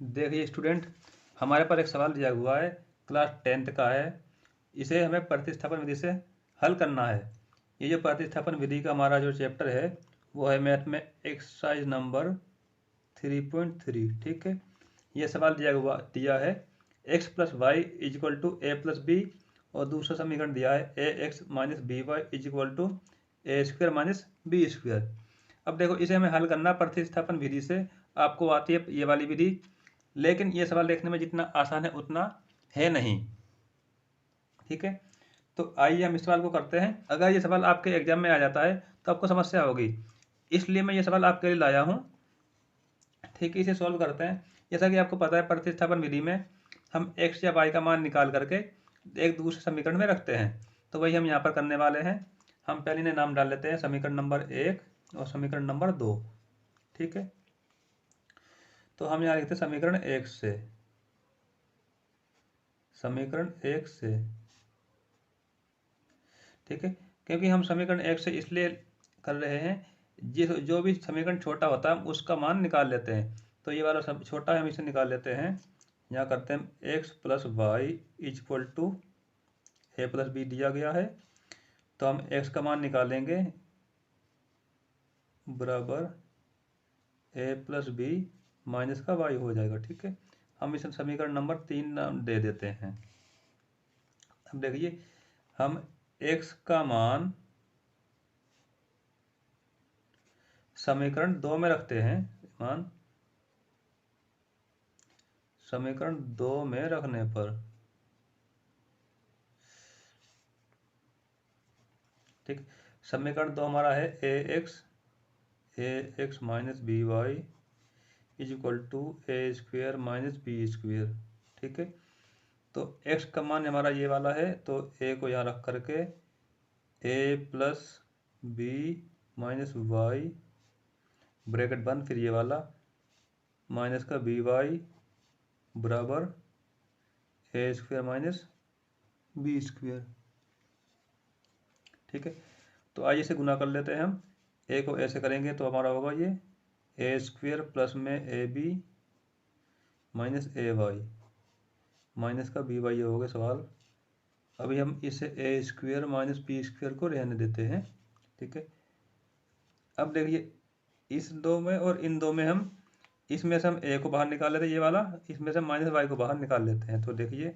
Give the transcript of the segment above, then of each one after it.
देखिए स्टूडेंट, हमारे पास एक सवाल दिया हुआ है, क्लास 10th का है। इसे हमें प्रतिस्थापन विधि से हल करना है। ये जो प्रतिस्थापन विधि का हमारा जो चैप्टर है वो है मैथ में एक्सरसाइज नंबर 3.3। ठीक है, ये सवाल दिया है x plus Y is equal to A plus B, और दूसरा समीकरण दिया है A X minus B Y is equal to A square minus B square. अब देखो, इसे हमें हल करना प्रतिस्थापन विधि से। आपको आती है ये वाली विधि, लेकिन ये सवाल देखने में जितना आसान है उतना है नहीं। ठीक है, तो आइए हम इस सवाल को करते हैं। अगर ये सवाल आपके एग्जाम में आ जाता है तो आपको समस्या होगी, इसलिए मैं ये सवाल आपके लिए लाया हूँ। ठीक है, इसे सॉल्व करते हैं। जैसा कि आपको पता है, प्रतिस्थापन विधि में हम x या y का मान निकाल करके एक दूसरे समीकरण में रखते हैं, तो वही हम यहाँ पर करने वाले हैं। हम पहले इन्हें नाम डाल लेते हैं, समीकरण नंबर 1 और समीकरण नंबर 2। ठीक है, तो हम यहाँ लिखते हैं समीकरण 1 से, समीकरण 1 से। ठीक है, क्योंकि हम समीकरण 1 से इसलिए कर रहे हैं, जो भी समीकरण छोटा होता है हम उसका मान निकाल लेते हैं। तो ये वाला सब छोटा है, हम इसे निकाल लेते हैं। यहाँ करते हैं x plus Y is equal to A plus b दिया गया है, तो हम x का मान निकालेंगे बराबर ए प्लस बी माइनस का y हो जाएगा। ठीक है, हम इसे समीकरण नंबर 3 नाम दे देते हैं। अब देखिए, हम x का मान समीकरण 2 में रखते हैं। मान समीकरण 2 में रखने पर, ठीक, समीकरण 2 हमारा है A X minus B Y is equal to A square minus B square. ठीक है, तो x का मान हमारा ये वाला है, तो a को यहाँ रख करके a plus b minus y bracket बंद, फिर ये वाला माइनस का बी वाई बराबर a square minus B square. ठीक है, तो आइए इसे गुना कर लेते हैं। हम a को ऐसे करेंगे तो हमारा होगा ये ए स्क्वेयर प्लस में a b minus a y minus का बी वाई, ये हो गया सवाल। अभी हम इसे a square minus B square को रहने देते हैं। ठीक है, अब देखिए, इस दो में और इन दो में हम इसमें से हम ए को बाहर निकाल लेते हैं, ये वाला, इसमें से माइनस वाई को बाहर निकाल लेते हैं। तो देखिए,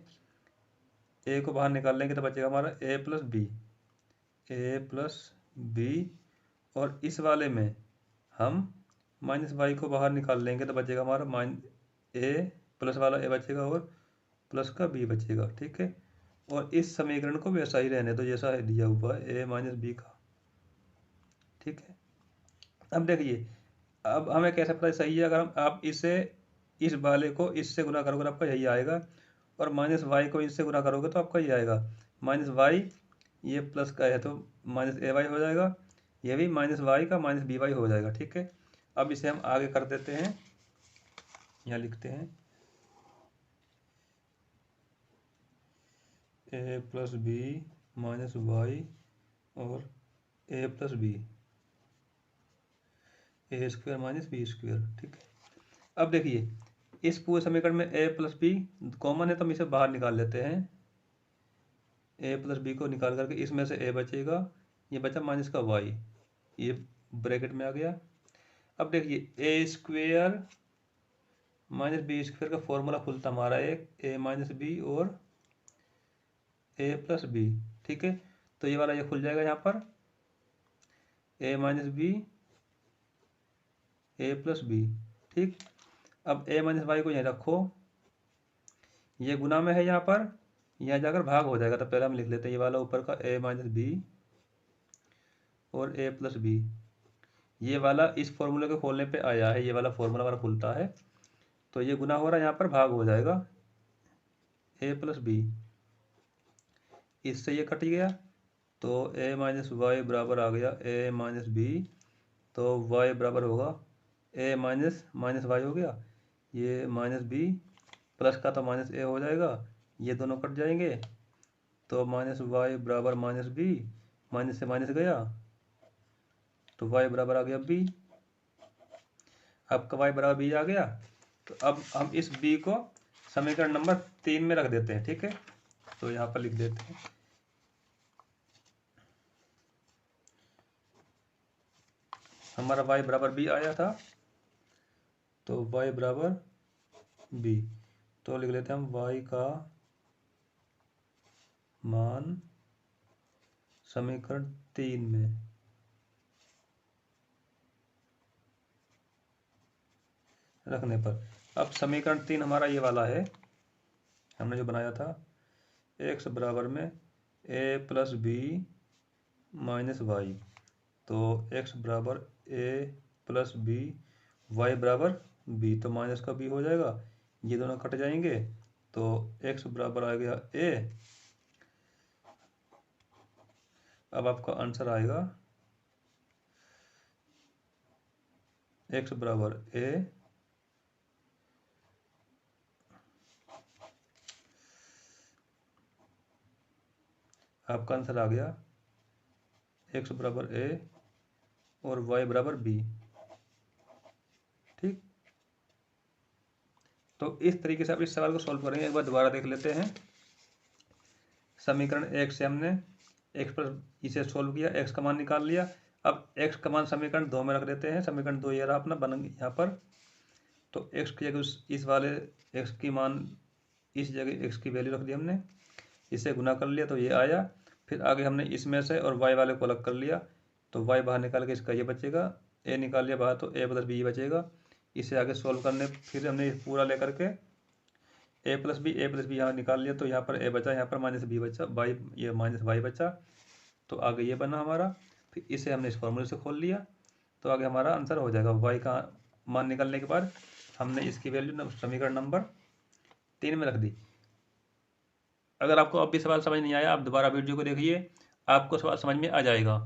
ए को बाहर निकाल लेंगे तो बचेगा हमारा ए प्लस बी, और इस वाले में हम माइनस वाई को बाहर निकाल लेंगे तो बचेगा हमारा ए प्लस वाला ए बचेगा और प्लस का बी बचेगा। ठीक है, और इस समीकरण को वैसा ही रहने दो जैसा है दिया हुआ है ए माइनस बी का। ठीक है, अब देखिए, अब हमें कैसे पता सही है? अगर हम आप इसे इस वाले को इससे गुना करोगे तो आपका यही आएगा, और माइनस वाई को इससे गुना करोगे तो आपका ये आएगा माइनस वाई, ये प्लस का है तो माइनस ए वाई हो जाएगा, ये भी माइनस वाई का माइनस बी वाई हो जाएगा। ठीक है, अब इसे हम आगे कर देते हैं। यहाँ लिखते हैं ए प्लस बी माइनस वाई और ए प्लस बी ए स्क्वेयर माइनस बी स्क्वेयर। ठीक है, अब देखिए, इस पूरे समीकरण में ए प्लस बी कॉमन है तो हम इसे बाहर निकाल लेते हैं। ए प्लस बी को निकाल करके इसमें से ए बचेगा, ये बचा माइनस का वाई, ये ब्रैकेट में आ गया। अब देखिए, ए स्क्वेयर माइनस बी स्क्वेयर का फॉर्मूला खुलता हमारा एक ए माइनस बी और ए प्लस बी। ठीक है, तो ये वाला ये खुल जाएगा यहाँ पर ए माइनस बी ए प्लस बी। ठीक, अब ए माइनस वाई को यहाँ रखो, ये गुना में है यहाँ पर, यहाँ जाकर भाग हो जाएगा। तो पहले हम लिख लेते हैं ये वाला ऊपर का ए माइनस बी और ए प्लस बी, ये वाला इस फॉर्मूले के खोलने पे आया है, ये वाला फॉर्मूला हमारा खुलता है, तो ये गुना हो रहा है, यहाँ पर भाग हो जाएगा ए प्लस बी, इससे ये कट गया, तो ए माइनस वाई बराबर आ गया ए माइनस बी, तो वाई बराबर होगा ए माइनस माइनस वाई हो गया, ये माइनस बी प्लस का तो माइनस ए हो जाएगा, ये दोनों कट जाएंगे, तो माइनस वाई बराबर माइनस बी, माइनस से माइनस गया तो वाई बराबर आ गया बी। आपका वाई बराबर बी आ गया, तो अब हम इस b को समीकरण नंबर 3 में रख देते हैं। ठीक है, तो यहाँ पर लिख देते हैं हमारा y बराबर b आया था, तो y बराबर b, तो लिख लेते हैं हम y का मान समीकरण 3 में रखने पर। अब समीकरण 3 हमारा ये वाला है, हमने जो बनाया था, x बराबर में a plus b minus y, तो x बराबर a प्लस बी, वाई बराबर b, तो माइनस का b हो जाएगा, ये दोनों कट जाएंगे, तो x बराबर आ गया a। अब आपका आंसर आएगा x बराबर a आपका आंसर आ गया x बराबर a और y बराबर b। ठीक, तो इस तरीके से आप इस सवाल को सॉल्व करेंगे। एक बार दोबारा देख लेते हैं। समीकरण 1 से हमने x पर इसे सॉल्व किया, x का मान निकाल लिया। अब x का मान समीकरण 2 में रख देते हैं। समीकरण 2 ये रहा अपना बन यहाँ पर, तो x की जगह इस वाले x की मान, इस जगह x की वैल्यू रख दी हमने, इसे गुना कर लिया तो ये आया। फिर आगे हमने इसमें से और y वाले को अलग कर लिया, तो y बाहर निकाल के इसका ये बचेगा, a निकाल लिया बाहर तो a प्लस b बचेगा। इसे आगे सॉल्व करने फिर हमने पूरा लेकर के a प्लस बी यहाँ निकाल लिया, तो यहाँ पर a बचा, यहाँ पर माइनस b बचा, y ये माइनस y बचा, तो आगे ये बना हमारा। फिर इसे हमने इस फॉर्मूले से खोल लिया, तो आगे हमारा आंसर हो जाएगा। y का मान निकालने के बाद हमने इसकी वैल्यू समीकरण नंबर 3 में रख दी। अगर आपको अब भी सवाल समझ नहीं आया, आप दोबारा वीडियो को देखिए, आपको सवाल समझ में आ जाएगा।